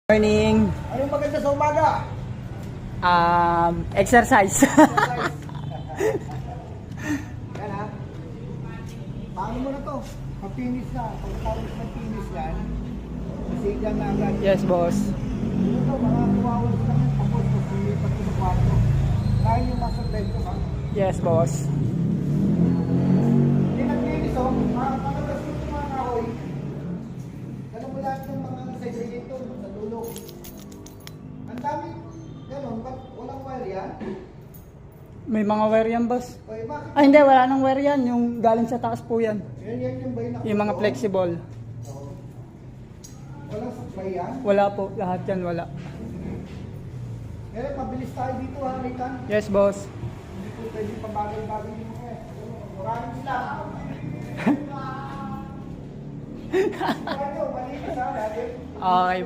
Morning. Anong maganda sa umaga? Exercise. Yan ha. Paano mo na to? Pag-finish na. Pagkatapos mag-finish yan, sigang na agad. Yes, boss. Ito to, mga 2 hours lang yan. Tapos pag-finish sa kwarto. Kaya yung muscle bed ko ha. Yes, boss. Hindi nag-finish oh. Makakas ko ito mga kahoy. Ganun mo lahat ng mga segregator sa dulo. Ang dami. Ganun, ba't walang wire yan? May mga wire yan, boss. O bakit? Ay, hindi. Wala nang wire yan. Yung galing sa taas po yan. Yan yung ba yung Yung mga flexible. Oo. Walang supply yan? Wala po. Lahat yan, wala. Eh, mabilis tayo dito ha, Rican. Yes, boss. Hindi po pwede pabagay-bagay yung mga eh. Maraming sila. Ano, malinis ha, natin. Okay,